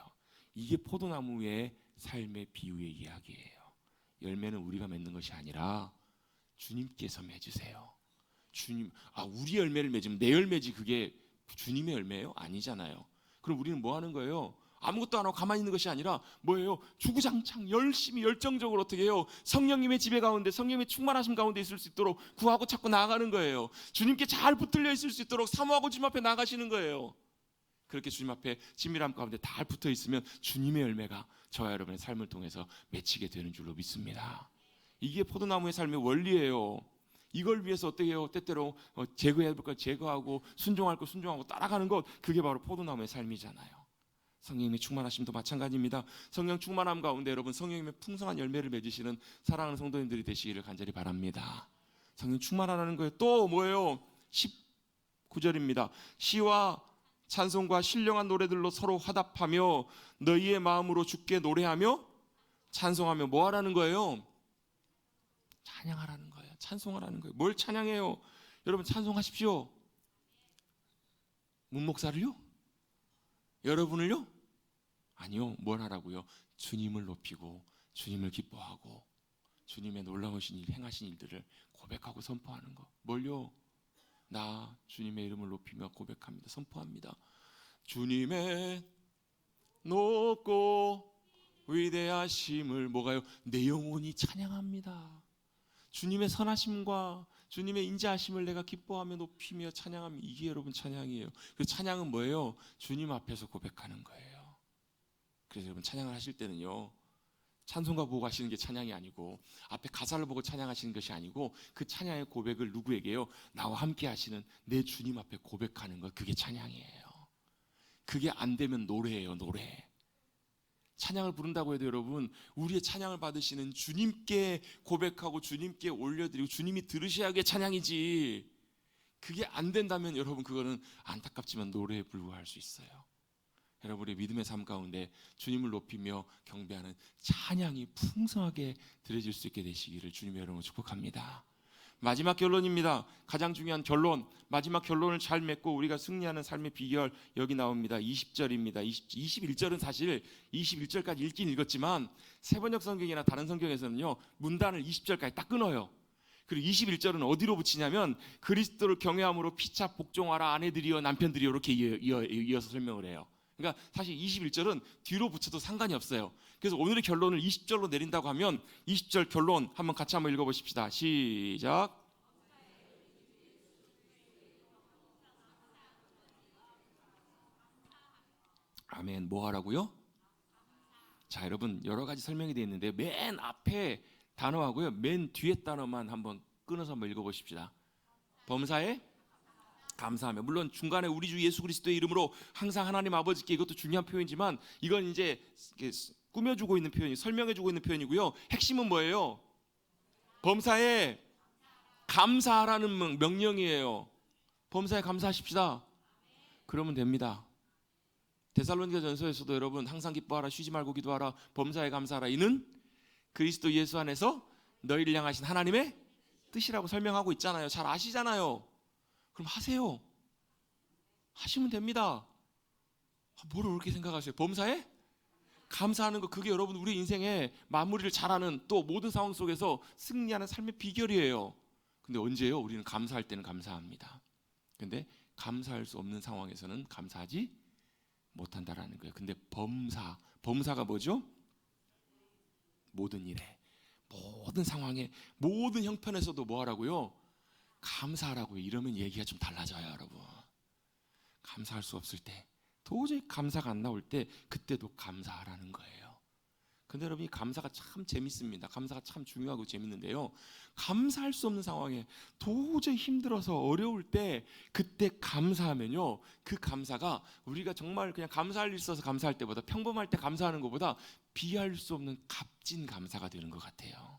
이게 포도나무의 삶의 비유의 이야기예요. 열매는 우리가 맺는 것이 아니라 주님께서 맺으세요. 주님, 우리 열매를 맺으면 내 열매지 그게 주님의 열매예요? 아니잖아요. 그럼 우리는 뭐 하는 거예요? 아무것도 안 하고 가만히 있는 것이 아니라 뭐예요? 주구장창 열심히 열정적으로 어떻게 해요? 성령님의 지배 가운데, 성령님의 충만하심 가운데 있을 수 있도록 구하고 찾고 나아가는 거예요. 주님께 잘 붙들려 있을 수 있도록 사모하고 주님 앞에 나가시는 거예요. 그렇게 주님 앞에 친밀함 가운데 잘 붙어 있으면 주님의 열매가 저와 여러분의 삶을 통해서 맺히게 되는 줄로 믿습니다. 이게 포도나무의 삶의 원리예요. 이걸 위해서 어떻게 해요? 때때로 제거해야 될 것 제거하고 순종할 것 순종하고 따라가는 것, 그게 바로 포도나무의 삶이잖아요. 성령님의 충만하심도 마찬가지입니다. 성령 충만함 가운데 여러분 성령님의 풍성한 열매를 맺으시는 사랑하는 성도님들이 되시기를 간절히 바랍니다. 성령 충만하라는 거예요. 또 뭐예요? 19절입니다. 시와 찬송과 신령한 노래들로 서로 화답하며 너희의 마음으로 주께 노래하며 찬송하며 뭐 하라는 거예요? 찬양하라는 거예요. 찬송하라는 거예요. 뭘 찬양해요? 여러분 찬송하십시오. 문목사를요? 여러분을요? 아니요. 뭘 하라고요? 주님을 높이고 주님을 기뻐하고 주님의 놀라우신 일, 행하신 일들을 고백하고 선포하는 거. 뭘요? 나 주님의 이름을 높이며 고백합니다. 선포합니다. 주님의 높고 위대하심을 뭐가요? 내 영혼이 찬양합니다. 주님의 선하심과 주님의 인자하심을 내가 기뻐하며 높이며 찬양하며, 이게 여러분 찬양이에요. 그 찬양은 뭐예요? 주님 앞에서 고백하는 거예요. 그래서 여러분 찬양을 하실 때는요, 찬송가 보고 하시는 게 찬양이 아니고 앞에 가사를 보고 찬양하시는 것이 아니고 그 찬양의 고백을 누구에게요? 나와 함께 하시는 내 주님 앞에 고백하는 것, 그게 찬양이에요. 그게 안 되면 노래예요. 노래. 찬양을 부른다고 해도 여러분 우리의 찬양을 받으시는 주님께 고백하고 주님께 올려드리고 주님이 들으셔야 하게 찬양이지, 그게 안 된다면 여러분 그거는 안타깝지만 노래에 불과할 수 있어요. 여러분의 믿음의 삶 가운데 주님을 높이며 경배하는 찬양이 풍성하게 드려질 수 있게 되시기를 주님의 이름으로 축복합니다. 마지막 결론입니다. 가장 중요한 결론, 마지막 결론을 잘 맺고 우리가 승리하는 삶의 비결 여기 나옵니다. 20절입니다. 21절은 사실 21절까지 읽긴 읽었지만 세번역 성경이나 다른 성경에서는요 문단을 20절까지 딱 끊어요. 그리고 21절은 어디로 붙이냐면 그리스도를 경외함으로 피차 복종하라 아내들이여 남편들이여, 이렇게 이어서 설명을 해요. 그러니까 사실 21절은 뒤로 붙여도 상관이 없어요. 그래서 오늘의 결론을 20절로 내린다고 하면 20절 결론 한번 같이 한번 읽어보십시다. 시작. 아멘. 뭐 하라고요? 자, 여러분 여러 가지 설명이 되어 있는데 맨 앞에 단어하고요 맨 뒤에 단어만 한번 끊어서 한번 읽어보십시다. 범사에 감사하며. 물론 중간에 우리 주 예수 그리스도의 이름으로 항상 하나님 아버지께, 이것도 중요한 표현이지만 이건 이제 꾸며주고 있는 표현이, 설명해주고 있는 표현이고요. 핵심은 뭐예요? 범사에 감사하라는 명령이에요. 범사에 감사하십시다. 그러면 됩니다. 데살로니가 전서에서도 여러분 항상 기뻐하라, 쉬지 말고 기도하라, 범사에 감사하라, 이는 그리스도 예수 안에서 너희를 향하신 하나님의 뜻이라고 설명하고 있잖아요. 잘 아시잖아요. 그럼 하세요. 하시면 됩니다. 뭐를 그렇게 생각하세요? 범사에 감사하는 거, 그게 여러분 우리 인생의 마무리를 잘하는, 또 모든 상황 속에서 승리하는 삶의 비결이에요. 근데 언제요? 우리는 감사할 때는 감사합니다. 근데 감사할 수 없는 상황에서는 감사하지 못한다라는 거예요. 근데 범사가 뭐죠? 모든 일에, 모든 상황에, 모든 형편에서도 뭐 하라고요? 감사하라고요. 이러면 얘기가 좀 달라져요, 여러분. 감사할 수 없을 때, 도저히 감사가 안 나올 때, 그때도 감사하라는 거예요. 근데 여러분, 이 감사가 참 재밌습니다. 감사가 참 중요하고 재밌는데요, 감사할 수 없는 상황에 도저히 힘들어서 어려울 때 그때 감사하면요, 그 감사가 우리가 정말 그냥 감사할 일 있어서 감사할 때보다, 평범할 때 감사하는 것보다 비할 수 없는 값진 감사가 되는 것 같아요.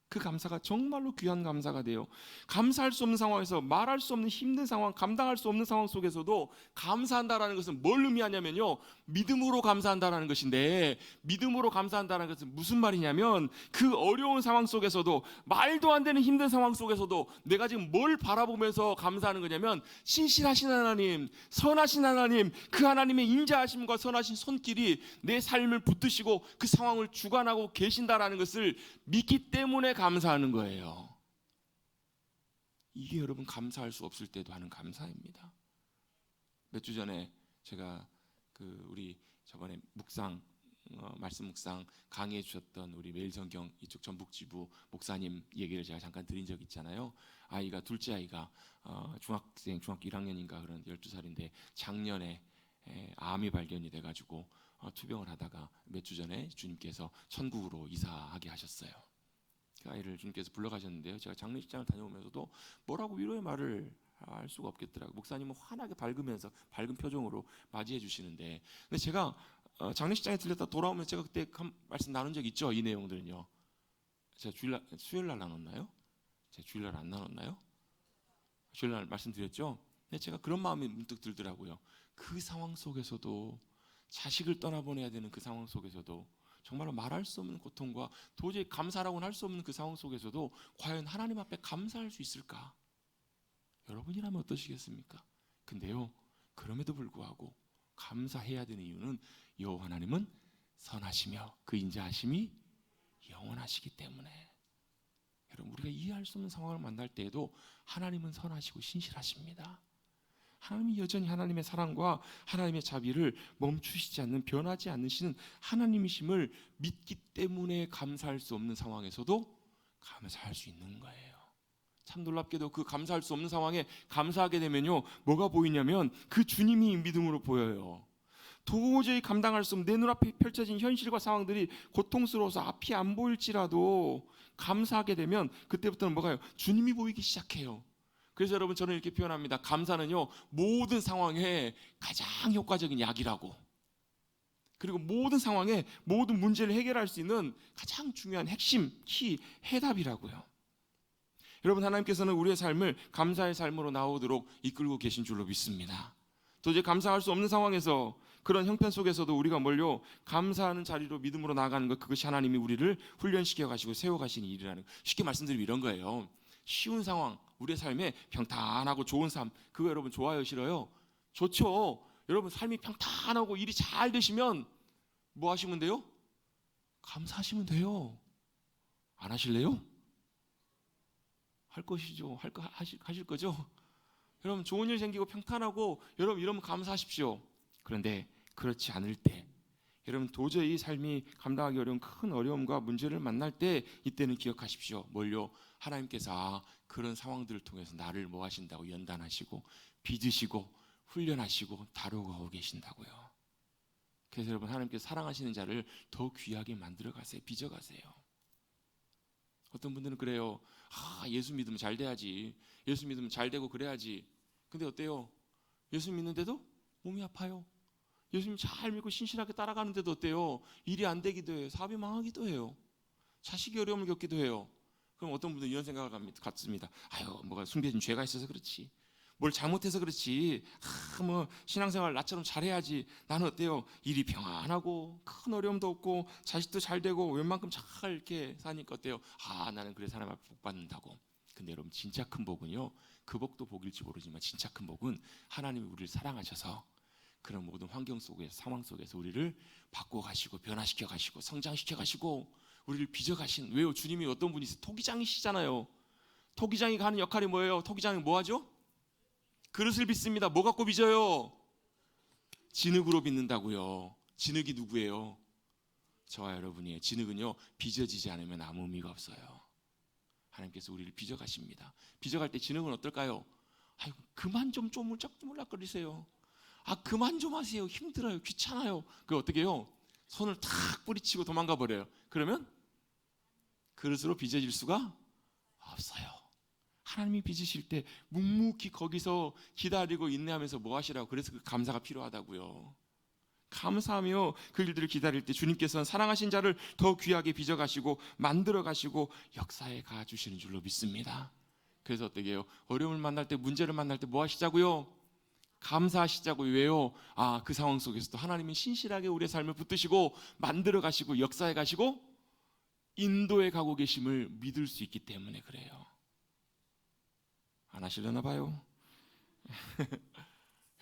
그 감사가 정말로 귀한 감사가 돼요. 감사할 수 없는 상황에서, 말할 수 없는 힘든 상황, 감당할 수 없는 상황 속에서도 감사한다라는 것은 뭘 의미하냐면요, 믿음으로 감사한다라는 것인데, 믿음으로 감사한다는 것은 무슨 말이냐면, 그 어려운 상황 속에서도, 말도 안 되는 힘든 상황 속에서도 내가 지금 뭘 바라보면서 감사하는 거냐면, 신실하신 하나님, 선하신 하나님, 그 하나님의 인자하심과 선하신 손길이 내 삶을 붙드시고 그 상황을 주관하고 계신다라는 것을 믿기 때문에 감사하는 거예요. 이게 여러분, 감사할 수 없을 때도 하는 감사입니다. 몇 주 전에 제가 우리 저번에 말씀 묵상 강의해 주셨던 우리 매일성경 이쪽 전북지부 목사님 얘기를 제가 잠깐 드린 적 있잖아요. 둘째 아이가 중학교 1학년인가 그런 12살인데 작년에 암이 발견이 돼가지고 투병을 하다가 몇 주 전에 주님께서 천국으로 이사하게 하셨어요. 그 아이를 주님께서 불러가셨는데요, 제가 장례식장을 다녀오면서도 뭐라고 위로의 말을 할 수가 없겠더라고요. 목사님은 환하게 밝은 표정으로 맞이해 주시는데, 근데 제가 장례식장에 들렸다 돌아오면서 제가 그때 말씀 나눈 적 있죠. 이 내용들은요, 제가 수요일날 나눴나요? 제가 주일날 안 나눴나요? 주일날 말씀드렸죠. 근데 제가 그런 마음이 문득 들더라고요. 그 상황 속에서도, 자식을 떠나보내야 되는 그 상황 속에서도, 정말로 말할 수 없는 고통과 도저히 감사라고는 할 수 없는 그 상황 속에서도 과연 하나님 앞에 감사할 수 있을까? 여러분이라면 어떠시겠습니까? 근데요, 그럼에도 불구하고 감사해야 되는 이유는 여호와 하나님은 선하시며 그 인자하심이 영원하시기 때문에. 여러분, 우리가 이해할 수 없는 상황을 만날 때에도 하나님은 선하시고 신실하십니다. 하나님이 여전히 하나님의 사랑과 하나님의 자비를 멈추시지 않는, 변하지 않으시는 하나님이심을 믿기 때문에 감사할 수 없는 상황에서도 감사할 수 있는 거예요. 참 놀랍게도 그 감사할 수 없는 상황에 감사하게 되면요, 뭐가 보이냐면 그 주님이 믿음으로 보여요. 도저히 감당할 수 없는 내 눈앞에 펼쳐진 현실과 상황들이 고통스러워서 앞이 안 보일지라도 감사하게 되면 그때부터는 뭐가요? 주님이 보이기 시작해요. 그래서 여러분, 저는 이렇게 표현합니다. 감사는요, 모든 상황에 가장 효과적인 약이라고, 그리고 모든 상황에 모든 문제를 해결할 수 있는 가장 중요한 핵심, 해답이라고요. 여러분, 하나님께서는 우리의 삶을 감사의 삶으로 나오도록 이끌고 계신 줄로 믿습니다. 도저히 감사할 수 없는 상황에서, 그런 형편 속에서도 우리가 뭘요? 감사하는 자리로 믿음으로 나아가는 것, 그것이 하나님이 우리를 훈련시켜 가시고 세워 가시는 일이라는 것. 쉽게 말씀드리면 이런 거예요. 쉬운 상황, 우리의 삶에 평탄하고 좋은 삶, 그거 여러분 좋아요, 싫어요? 좋죠. 여러분, 삶이 평탄하고 일이 잘 되시면 뭐 하시면 돼요? 감사하시면 돼요. 안 하실래요? 할 것이죠. 하실 거죠? 여러분, 좋은 일 생기고 평탄하고 여러분 이러면 감사하십시오. 그런데 그렇지 않을 때, 여러분 도저히 삶이 감당하기 어려운 큰 어려움과 문제를 만날 때, 이때는 기억하십시오. 뭘요? 하나님께서 그런 상황들을 통해서 나를 뭐 하신다고? 연단하시고 빚으시고 훈련하시고 다루고 계신다고요. 그래서 여러분, 하나님께서 사랑하시는 자를 더 귀하게 만들어 가세요. 빚어 가세요. 어떤 분들은 그래요. 예수 믿으면 잘 돼야지, 예수 믿으면 잘 되고 그래야지. 근데 어때요? 예수 믿는데도 몸이 아파요. 예수님 잘 믿고 신실하게 따라가는데도 어때요? 일이 안 되기도 해요. 사업이 망하기도 해요. 자식이 어려움을 겪기도 해요. 그럼 어떤 분들은 이런 생각을 갖습니다. 뭐가 숨겨진 죄가 있어서 그렇지, 뭘 잘못해서 그렇지, 뭐 신앙생활 나처럼 잘해야지. 나는 어때요? 일이 평안하고 큰 어려움도 없고 자식도 잘 되고 웬만큼 잘 이렇게 사니까 어때요? 나는 그래서 하나님 앞에 복 받는다고. 근데 여러분, 진짜 큰 복은요, 그 복도 복일지 모르지만 진짜 큰 복은 하나님이 우리를 사랑하셔서 그런 모든 환경 속에서, 상황 속에서 우리를 바꿔가시고 변화시켜 가시고 성장시켜 가시고 우리를 빚어 가신. 왜요? 주님이 어떤 분이세요? 토기장이시잖아요. 토기장이 하는 역할이 뭐예요? 토기장이 뭐 하죠? 그릇을 빚습니다. 뭐 갖고 빚어요? 진흙으로 빚는다고요. 진흙이 누구예요? 저와 여러분이에요. 진흙은요, 빚어지지 않으면 아무 의미가 없어요. 하나님께서 우리를 빚어 가십니다. 빚어 갈 때 진흙은 어떨까요? 그만 좀 쪼물락거리세요. 그만 좀 하세요. 힘들어요. 귀찮아요. 그 어떻게 해요? 손을 탁 뿌리치고 도망가 버려요. 그러면 그릇으로 빚어질 수가 없어요. 하나님이 빚으실 때 묵묵히 거기서 기다리고 인내하면서 뭐 하시라고. 그래서 그 감사가 필요하다고요. 감사하며 그 일들을 기다릴 때 주님께서는 사랑하신 자를 더 귀하게 빚어가시고 만들어가시고 역사에 가주시는 줄로 믿습니다. 그래서 어떻게 해요? 어려움을 만날 때, 문제를 만날 때 뭐 하시자고요? 감사하시자고요. 왜요? 그 상황 속에서도 하나님은 신실하게 우리의 삶을 붙드시고 만들어가시고 역사에 가시고 인도에 가고 계심을 믿을 수 있기 때문에 그래요. 안 하시려나 봐요.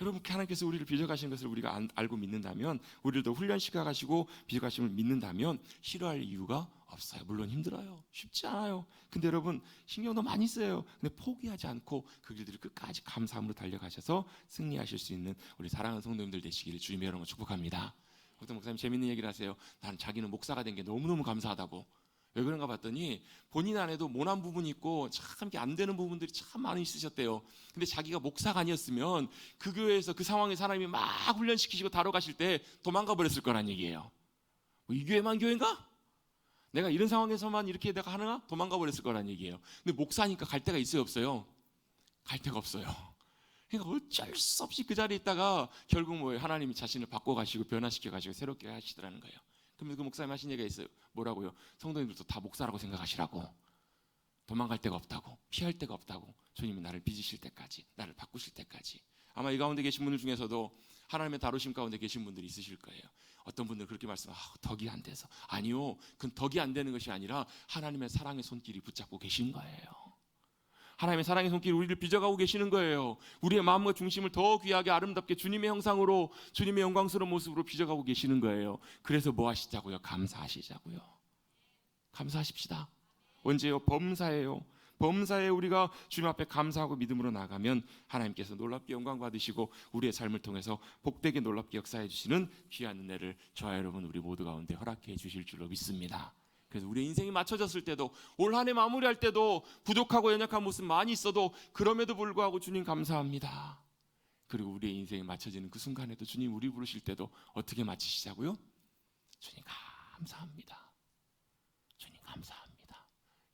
여러분, 하나님께서 우리를 빚어가시는 것을 우리가 알고 믿는다면, 우리를 더 훈련시켜 가시고 빚어가심을 믿는다면 싫어할 이유가 없어요. 물론 힘들어요. 쉽지 않아요. 근데 여러분, 신경도 많이 써요. 근데 포기하지 않고 그 길들을 끝까지 감사함으로 달려가셔서 승리하실 수 있는 우리 사랑하는 성도님들 되시기를 주님의 이름으로 축복합니다. 어떤 목사님 재밌는 얘기를 하세요. 나는 자기는 목사가 된 게 너무너무 감사하다고. 왜 그런가 봤더니 본인 안에도 모난 부분이 있고 참 이렇게 안 되는 부분들이 참 많이 있으셨대요. 근데 자기가 목사가 아니었으면 그 교회에서 그 상황에 사람이 막 훈련시키시고 다뤄가실 때 도망가 버렸을 거란 얘기예요. 이 교회만 교회인가? 내가 이런 상황에서만 이렇게 내가 하나? 도망가 버렸을 거란 얘기예요. 근데 목사니까 갈 데가 있어요, 없어요? 갈 데가 없어요. 그러니까 어쩔 수 없이 그 자리에 있다가 결국 뭐예요? 하나님이 자신을 바꿔가시고 변화시켜가시고 새롭게 하시더라는 거예요. 그러면 그 목사님 하신 얘기가 있어요. 뭐라고요? 성도님들도 다 목사라고 생각하시라고. 도망갈 데가 없다고, 피할 데가 없다고. 주님이 나를 빚으실 때까지, 나를 바꾸실 때까지. 아마 이 가운데 계신 분들 중에서도 하나님의 다루심 가운데 계신 분들이 있으실 거예요. 어떤 분들은 그렇게 말씀하고 덕이 안 돼서. 아니요, 그건 덕이 안 되는 것이 아니라 하나님의 사랑의 손길이 붙잡고 계신 거예요. 하나님의 사랑의 손길이 우리를 빚어가고 계시는 거예요. 우리의 마음과 중심을 더 귀하게 아름답게 주님의 형상으로, 주님의 영광스러운 모습으로 빚어가고 계시는 거예요. 그래서 뭐 하시자고요? 감사하시자고요. 감사하십시다. 언제요? 범사예요. 범사에 우리가 주님 앞에 감사하고 믿음으로 나가면 하나님께서 놀랍게 영광 받으시고 우리의 삶을 통해서 복되게 놀랍게 역사해 주시는 귀한 은혜를 저와 여러분 우리 모두 가운데 허락해 주실 줄로 믿습니다. 그래서 우리의 인생이 맞춰졌을 때도, 올 한 해 마무리할 때도 부족하고 연약한 모습 많이 있어도 그럼에도 불구하고 주님 감사합니다. 그리고 우리의 인생이 맞춰지는 그 순간에도 주님 우리 부르실 때도 어떻게 마치시자고요? 주님 감사합니다. 주님 감사합니다.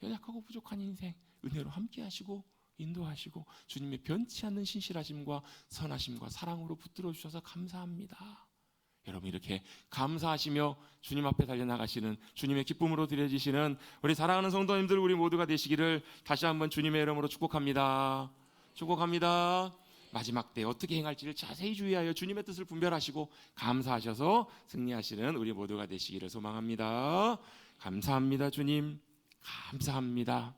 연약하고 부족한 인생 은혜로 함께 하시고 인도하시고 주님의 변치 않는 신실하심과 선하심과 사랑으로 붙들어 주셔서 감사합니다. 여러분, 이렇게 감사하시며 주님 앞에 달려나가시는, 주님의 기쁨으로 드려지시는 우리 사랑하는 성도님들 우리 모두가 되시기를 다시 한번 주님의 이름으로 축복합니다. 축복합니다. 마지막 때 어떻게 행할지를 자세히 주의하여 주님의 뜻을 분별하시고 감사하셔서 승리하시는 우리 모두가 되시기를 소망합니다. 감사합니다. 주님 감사합니다.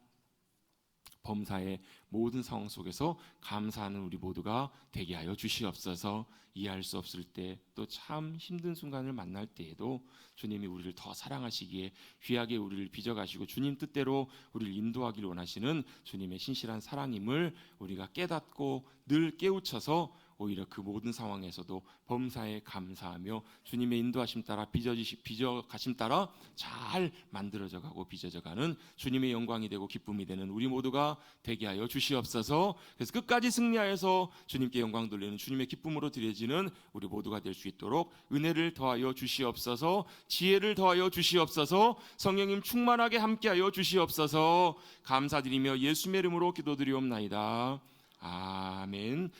범사의 모든 상황 속에서 감사하는 우리 모두가 되게 하여 주시옵소서. 이해할 수 없을 때, 또 참 힘든 순간을 만날 때에도 주님이 우리를 더 사랑하시기에 귀하게 우리를 빚어가시고 주님 뜻대로 우리를 인도하기를 원하시는 주님의 신실한 사랑임을 우리가 깨닫고 늘 깨우쳐서 오히려 그 모든 상황에서도 범사에 감사하며 주님의 인도하심 따라 빚어가심 따라 잘 만들어져 가고 빚어져 가는 주님의 영광이 되고 기쁨이 되는 우리 모두가 되게 하여 주시옵소서. 그래서 끝까지 승리하여서 주님께 영광 돌리는 주님의 기쁨으로 드려지는 우리 모두가 될 수 있도록 은혜를 더하여 주시옵소서. 지혜를 더하여 주시옵소서. 성령님 충만하게 함께하여 주시옵소서. 감사드리며 예수의 이름으로 기도드리옵나이다. 아멘.